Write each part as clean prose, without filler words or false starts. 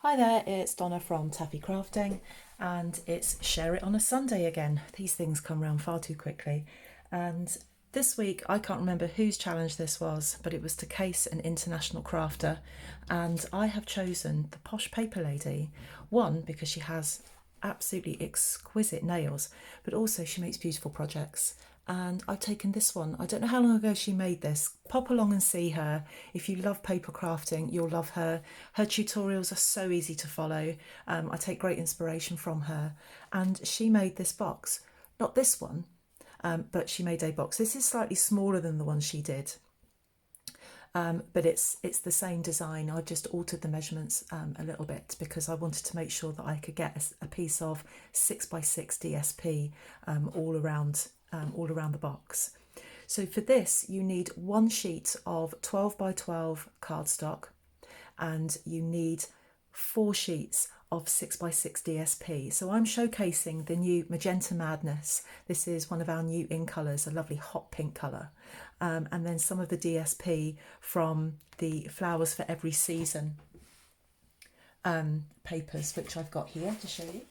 Hi there, it's Donna from Taffy Crafting, and it's Share It on a Sunday again. These things come around far too quickly. And this week, I can't remember whose challenge this was, but it was to case an international crafter. And I have chosen the Posh Paper Lady. One, because she has absolutely exquisite nails, but also she makes beautiful projects. And I've taken this one. I don't know how long ago she made this. Pop along and see her. If you love paper crafting, you'll love her. Her tutorials are so easy to follow. I take great inspiration from her. And she made this box. Not this one, but she made a box. This is slightly smaller than the one she did. But it's the same design. I've just altered the measurements a little bit because I wanted to make sure that I could get a piece of 6x6 DSP all around the box. So for this, you need one sheet of 12x12 cardstock, and you need 4 sheets of 6x6 DSP. So I'm showcasing the new Magenta Madness. This is one of our new in colours, a lovely hot pink colour. And then some of the DSP from the Flowers for Every Season papers, which I've got here to show you.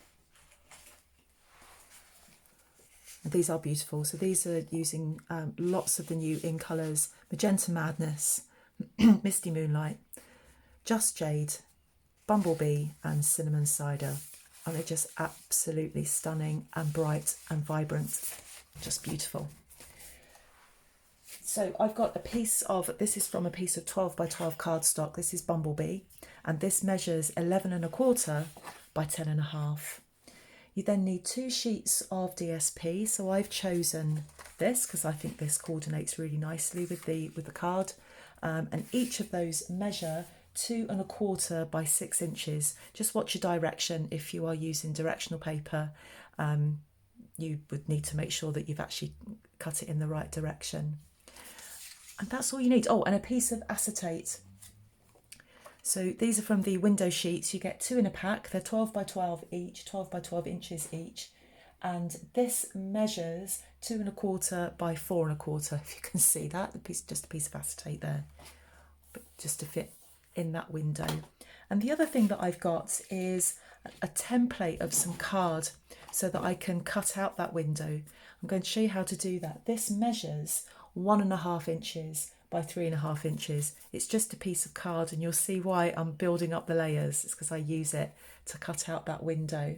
And these are beautiful. So these are using lots of the new in colours: Magenta Madness, Misty Moonlight, Just Jade, Bumblebee and Cinnamon Cider. And they're just absolutely stunning and bright and vibrant. Just beautiful. So I've got a piece of, this is from a piece of 12x12 cardstock. This is Bumblebee, and this measures 11.25 by 10.5. You then need 2 sheets of DSP. So I've chosen this because I think this coordinates really nicely with the card. And each of those measure 2.25 by 6 inches. Just watch your direction. If you are using directional paper, you would need to make sure that you've actually cut it in the right direction. And that's all you need. Oh, and a piece of acetate. So these are from the window sheets. You get 2 in a pack. They're 12x12 each, 12x12 inches each. And this measures 2.25 by 4.25, if you can see that. Just a piece of acetate there, but just to fit in that window. And the other thing that I've got is a template of some card so that I can cut out that window. I'm going to show you how to do that. This measures 1.5 inches by 3.5 inches. It's just a piece of card, and you'll see why I'm building up the layers. It's because I use it to cut out that window.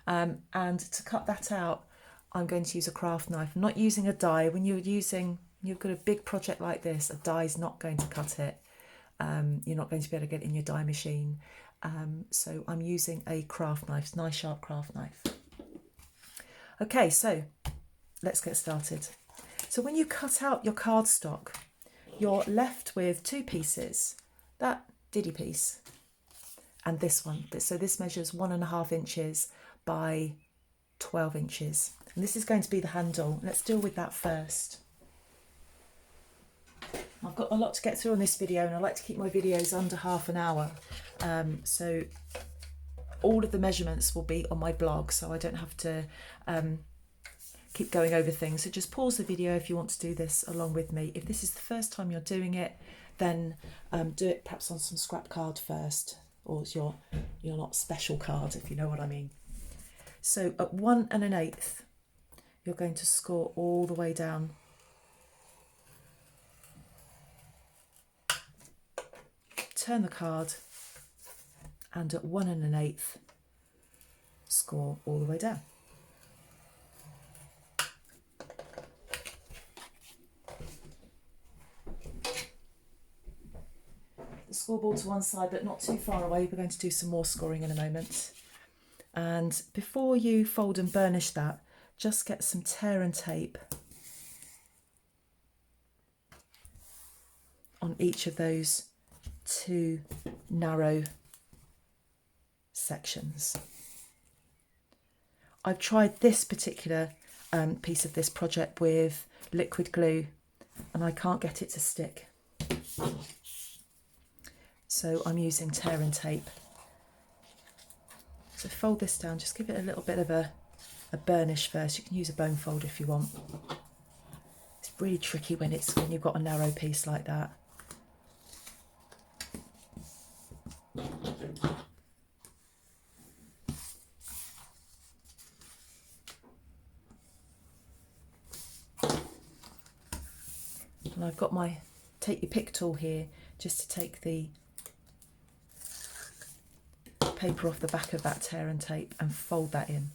And to cut that out, I'm going to use a craft knife. I'm not using a die. When you've got a big project like this, a die is not going to cut it. You're not going to be able to get it in your die machine. So I'm using a craft knife, nice sharp craft knife. Okay, so let's get started. So when you cut out your cardstock, you're left with 2 pieces, that diddy piece and this one. So this measures 1.5 inches by 12 inches. And this is going to be the handle. Let's deal with that first. I've got a lot to get through on this video, and I like to keep my videos under half an hour. So all of the measurements will be on my blog, so I don't have to keep going over things. So just pause the video if you want to do this along with me. If this is the first time you're doing it, then do it perhaps on some scrap card first, or your not special card, if you know what I mean. So at 1 1/8, you're going to score all the way down. Turn the card, and at 1 1/8, score all the way down. The scoreboard to one side, but not too far away. We're going to do some more scoring in a moment. And before you fold and burnish that, just get some tear and tape on each of those 2 narrow sections. I've tried this particular piece of this project with liquid glue, and I can't get it to stick. So I'm using tear and tape. So fold this down, just give it a little bit of a burnish first. You can use a bone folder if you want. It's really tricky when you've got a narrow piece like that. And I've got my take your pick tool here just to take the paper off the back of that tear and tape and fold that in.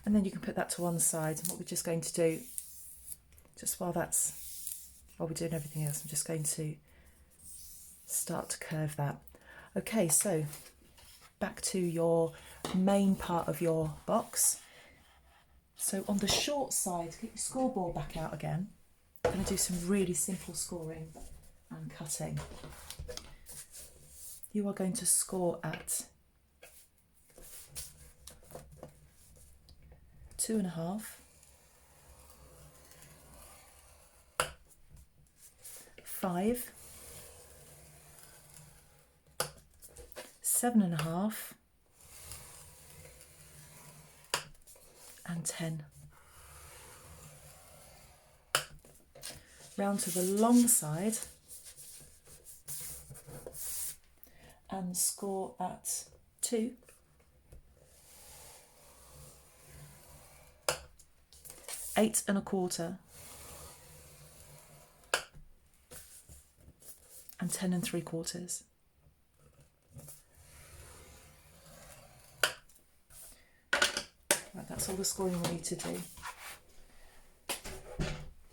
And then you can put that to one side. And what we're just going to do, just while we're doing everything else, I'm just going to start to curve that. Okay, so back to your main part of your box. So on the short side, get your scoreboard back out again. I'm going to do some really simple scoring and cutting. You are going to score at 2.5, 5, 7.5, and 10. Round to the long side and score at 2, 8.25, and 10.75. Right, that's all the scoring we need to do.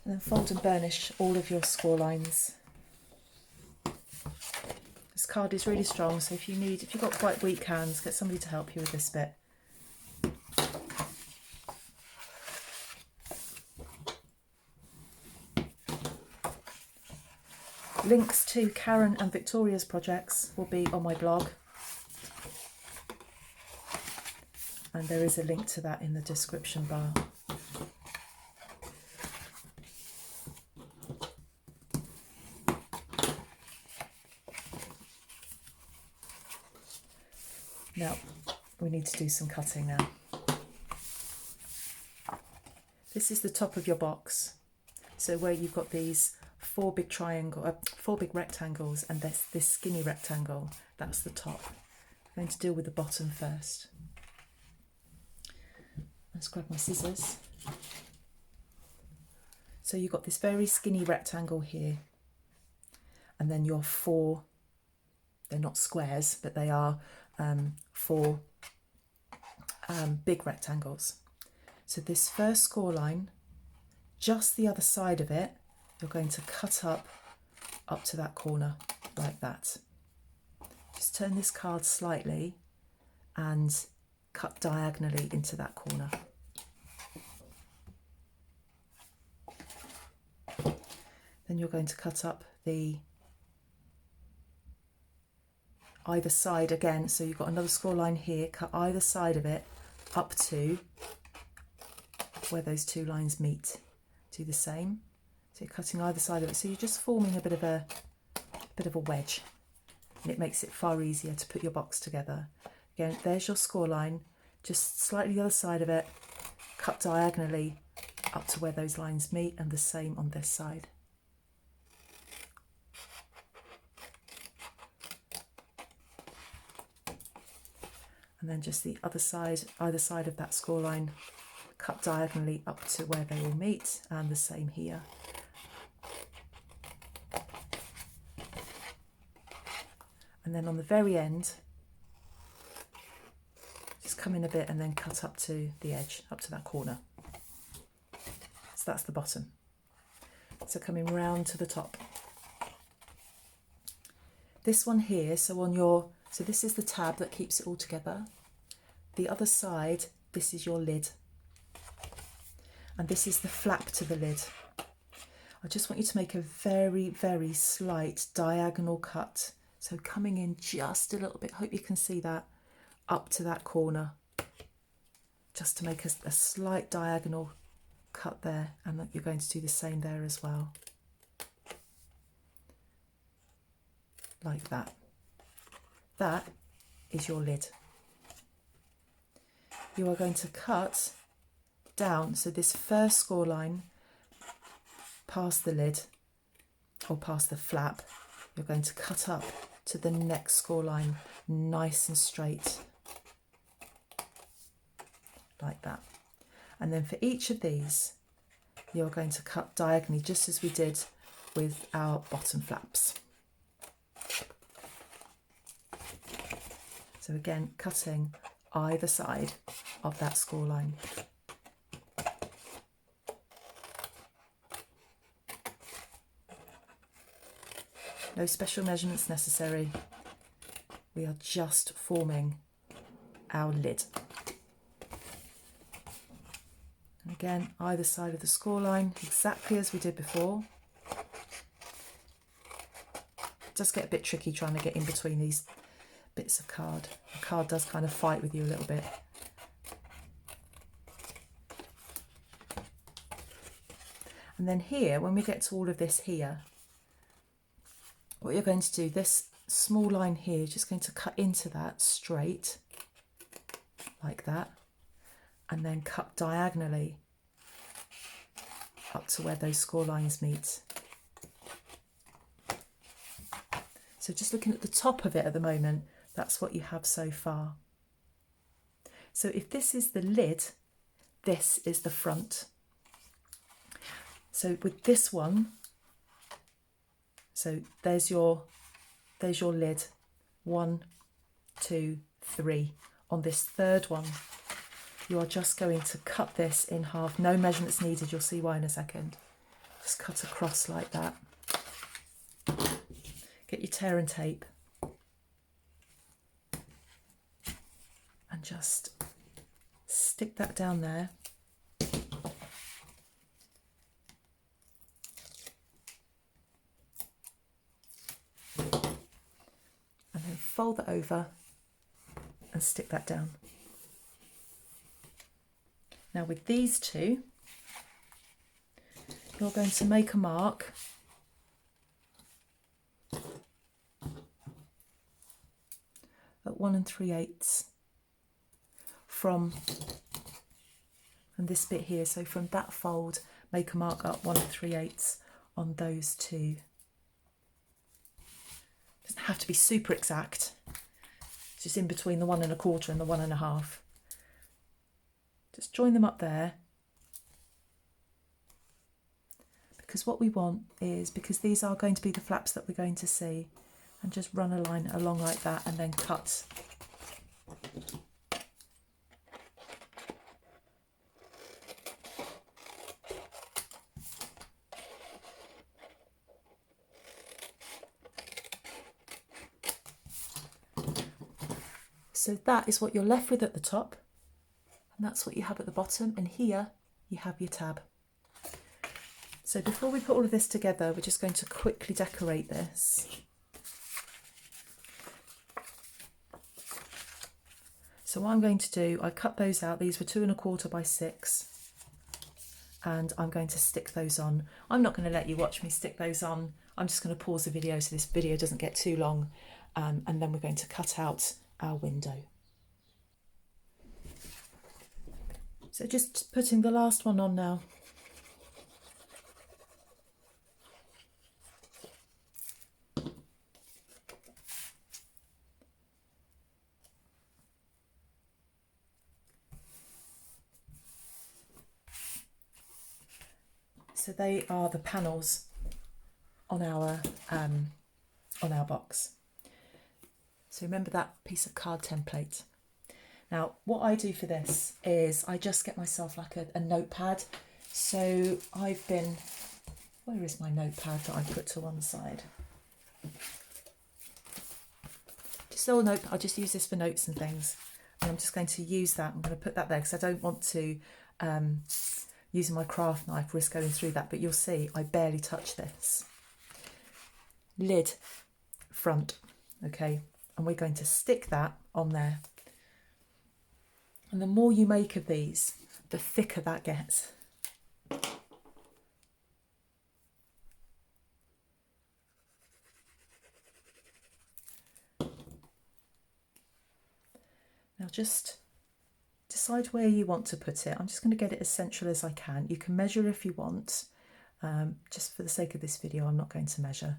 And then fold and burnish all of your score lines. This card is really strong, so if you've got quite weak hands, get somebody to help you with this bit. Links to Karen and Victoria's projects will be on my blog. And there is a link to that in the description bar. Now, we need to do some cutting now. This is the top of your box. So where you've got these four big rectangles and this skinny rectangle, that's the top. I'm going to deal with the bottom first. Let's grab my scissors. So you've got this very skinny rectangle here, and then your four, they're not squares, but they are four big rectangles. So this first score line, just the other side of it, you're going to cut up to that corner like that. Just turn this card slightly and cut diagonally into that corner. Then you're going to cut up the either side again, so you've got another score line here, cut either side of it up to where those two lines meet. Do the same. So you're cutting either side of it, so you're just forming a bit of a wedge, and it makes it far easier to put your box together. Again, there's your score line, just slightly the other side of it, cut diagonally up to where those lines meet, and the same on this side. And then just the other side, either side of that score line, cut diagonally up to where they will meet, and the same here. And then on the very end, just come in a bit and then cut up to the edge, up to that corner. So that's the bottom. So coming round to the top. This one here, so this is the tab that keeps it all together. The other side, this is your lid. And this is the flap to the lid. I just want you to make a very, very slight diagonal cut. So coming in just a little bit, hope you can see that, up to that corner. Just to make a slight diagonal cut there, and you're going to do the same there as well. Like that. That is your lid. You are going to cut down, so this first score line past the lid, or past the flap, you're going to cut up to the next score line, nice and straight, like that. And then for each of these, you're going to cut diagonally, just as we did with our bottom flaps. So again, cutting either side of that score line. No special measurements necessary. We are just forming our lid. And again, either side of the score line, exactly as we did before. It does get a bit tricky trying to get in between these bits of card. The card does kind of fight with you a little bit. And then here, when we get to all of this here, what you're going to do, this small line here, you're just going to cut into that straight, like that, and then cut diagonally up to where those score lines meet. So just looking at the top of it at the moment, that's what you have so far. So if this is the lid, this is the front. So with this one, so there's your lid, 1, 2, 3. On this third one, you are just going to cut this in half. No measurements needed, you'll see why in a second. Just cut across like that. Get your tear and tape. And just stick that down there. And then fold that over and stick that down. Now with these two, you're going to make a mark at 1 3/8 from this bit here. So from that fold, make a mark up 1 3/8 on those two. Doesn't have to be super exact. It's just in between the 1 1/4 and the 1 1/2. Just join them up there. Because what we want is, because these are going to be the flaps that we're going to see, and just run a line along like that and then cut. So that is what you're left with at the top, and that's what you have at the bottom, and here you have your tab. So before we put all of this together, we're just going to quickly decorate this. So what I'm going to do, I cut those out. These were 2 1/4 by 6, and I'm going to stick those on. I'm not going to let you watch me stick those on. I'm just going to pause the video so this video doesn't get too long, and then we're going to cut out our window. So just putting the last one on now. So they are the panels on our box. So remember that piece of card template. Now what I do for this is I just get myself like a notepad. So I've been, where is my notepad that I put to one side? Just a little note, I'll just use this for notes and things. And I'm just going to use that, I'm going to put that there because I don't want to, using my craft knife, risk going through that, but you'll see I barely touch this. Lid, front, okay, and we're going to stick that on there. And the more you make of these, the thicker that gets. Now just decide where you want to put it. I'm just going to get it as central as I can. You can measure if you want, Just for the sake of this video, I'm not going to measure.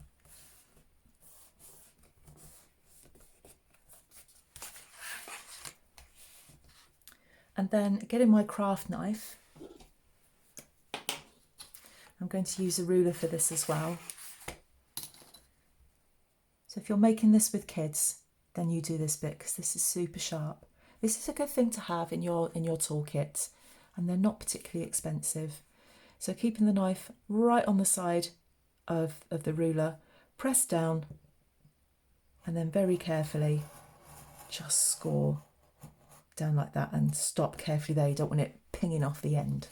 And then getting my craft knife, I'm going to use a ruler for this as well. So if you're making this with kids, then you do this bit because this is super sharp. This is a good thing to have in your toolkit, and they're not particularly expensive. So keeping the knife right on the side of the ruler, press down, and then very carefully just score down like that and stop carefully there. You don't want it pinging off the end.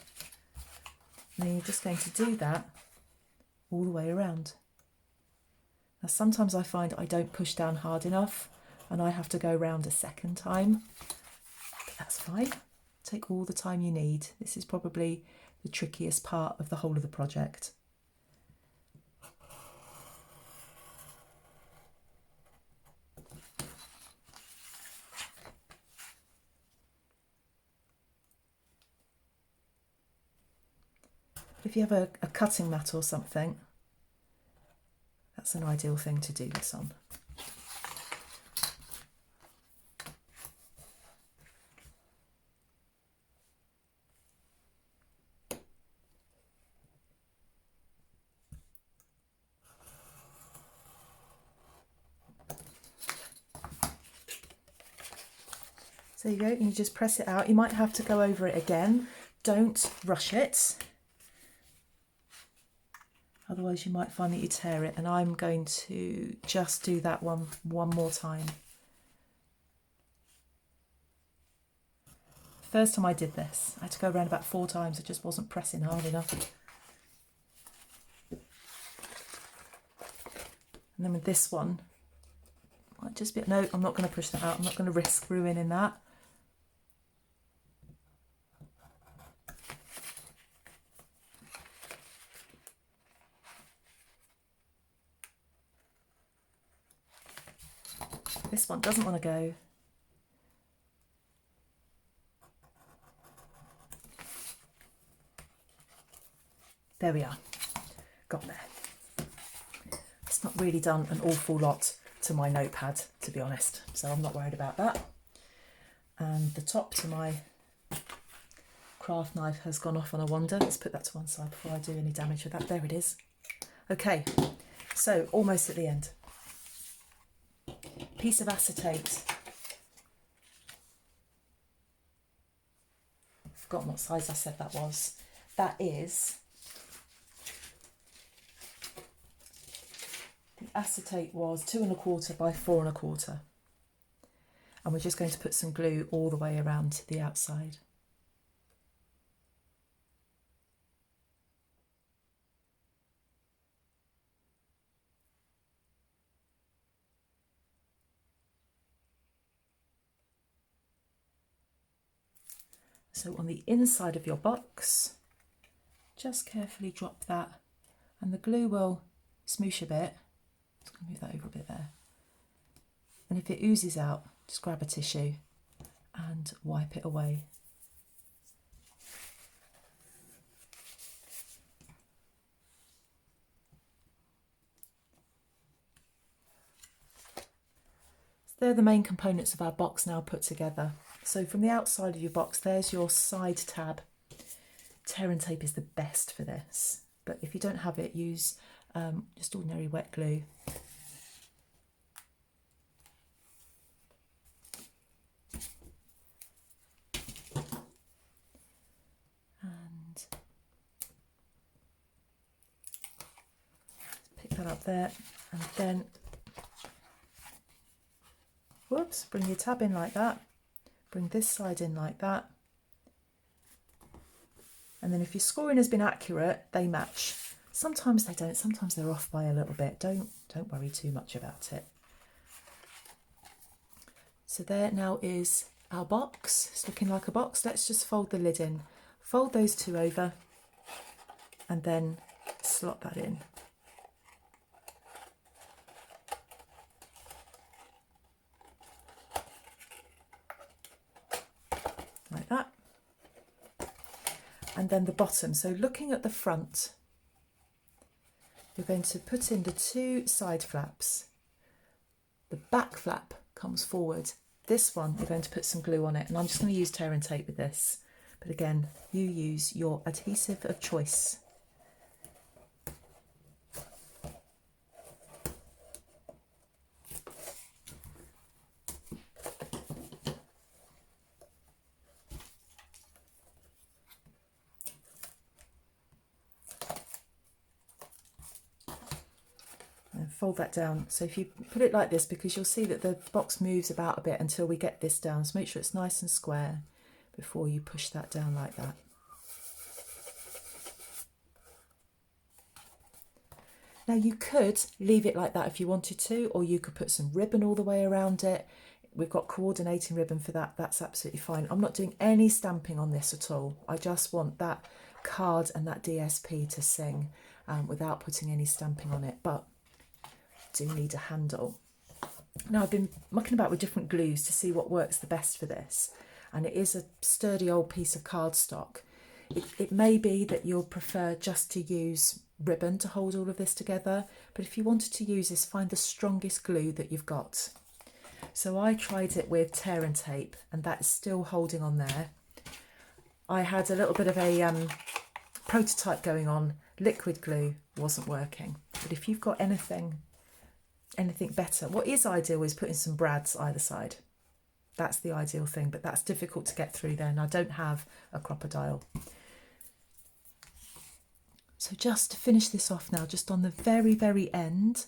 And then you're just going to do that all the way around. Now sometimes I find I don't push down hard enough and I have to go around a second time, but that's fine. Take all the time you need. This is probably the trickiest part of the whole of the project. If you have a cutting mat or something, that's an ideal thing to do this on. So there you go, and you just press it out. You might have to go over it again. Don't rush it. Otherwise you might find that you tear it, and I'm going to just do that one more time. First time I did this, I had to go around about 4 times. I just wasn't pressing hard enough. And then with this one, might just be, no, I'm not going to push that out. I'm not going to risk ruining that. This one doesn't want to go. There we are. Got there. It's not really done an awful lot to my notepad, to be honest, so I'm not worried about that. And the top to my craft knife has gone off on a wander. Let's put that to one side before I do any damage with that. There it is. Okay, so almost at the end. Piece of acetate. I've forgotten what size I said that was. That is, the acetate was 2 1/4 by 4 1/4. And we're just going to put some glue all the way around to the outside. So on the inside of your box, just carefully drop that, and the glue will smoosh a bit. Just going to move that over a bit there. And if it oozes out, just grab a tissue and wipe it away. So they're the main components of our box now put together. So from the outside of your box, there's your side tab. Tear and tape is the best for this, but if you don't have it, use just ordinary wet glue. And pick that up there, and then, whoops, bring your tab in like that. Bring this side in like that. And then if your scoring has been accurate, they match. Sometimes they don't, sometimes they're off by a little bit. Don't worry too much about it. So there now is our box. It's looking like a box. Let's just fold the lid in. Fold those 2 over and then slot that in. Like that. And then the bottom, so looking at the front, you're going to put in the 2 side flaps. The back flap comes forward. This one, you're going to put some glue on it, and I'm just going to use tear and tape with this. But again, you use your adhesive of choice. And fold that down. So if you put it like this, because you'll see that the box moves about a bit until we get this down, so make sure it's nice and square before you push that down like that. Now you could leave it like that if you wanted to, or you could put some ribbon all the way around it. We've got coordinating ribbon for that, that's absolutely fine. I'm not doing any stamping on this at all. I just want that card and that DSP to sing without putting any stamping on it, but do need a handle. Now I've been mucking about with different glues to see what works the best for this, and it is a sturdy old piece of cardstock. It may be that you'll prefer just to use ribbon to hold all of this together, but if you wanted to use this, find the strongest glue that you've got. So I tried it with tear and tape, and that's still holding on there. I had a little bit of a prototype going on. Liquid glue wasn't working, but if you've got anything better, what is ideal is putting some brads either side. That's the ideal thing, but that's difficult to get through there, and I don't have a crocodile. So just to finish this off now, just on the very, very end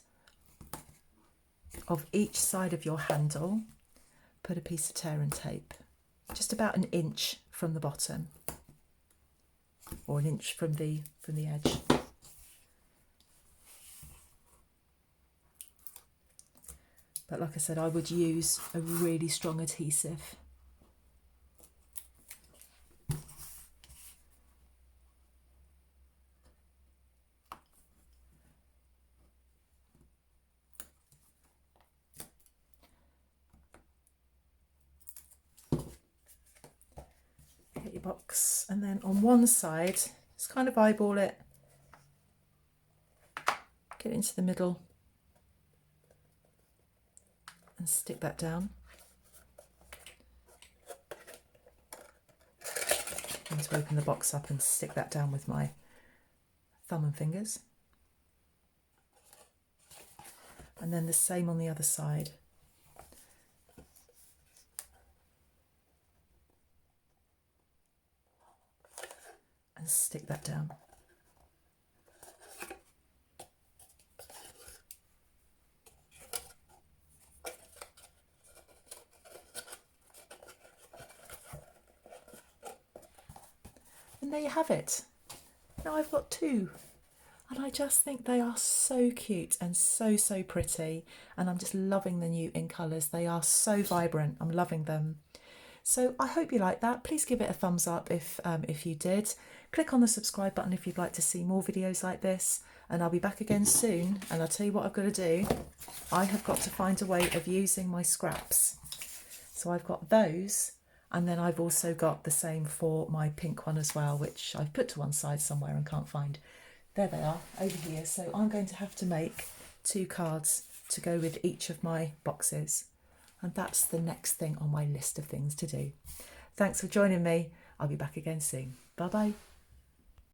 of each side of your handle, put a piece of tear and tape, just about an inch from the bottom, or an inch from the edge. But like I said, I would use a really strong adhesive. Get your box, and then on one side, just kind of eyeball it, get into the middle, and stick that down. I'm going to open the box up and stick that down with my thumb and fingers. And then the same on the other side. And stick that down. And there you have it. Now I've got 2, and I just think they are so cute and so pretty, and I'm just loving the new in colours. They are so vibrant. I'm loving them. So I hope you like that. Please give it a thumbs up if you did. Click on the subscribe button if you'd like to see more videos like this, and I'll be back again soon. And I'll tell you what I've got to do. I have got to find a way of using my scraps. So I've got those, and then I've also got the same for my pink one as well, which I've put to one side somewhere and can't find. There they are over here. So I'm going to have to make 2 cards to go with each of my boxes. And that's the next thing on my list of things to do. Thanks for joining me. I'll be back again soon. Bye bye.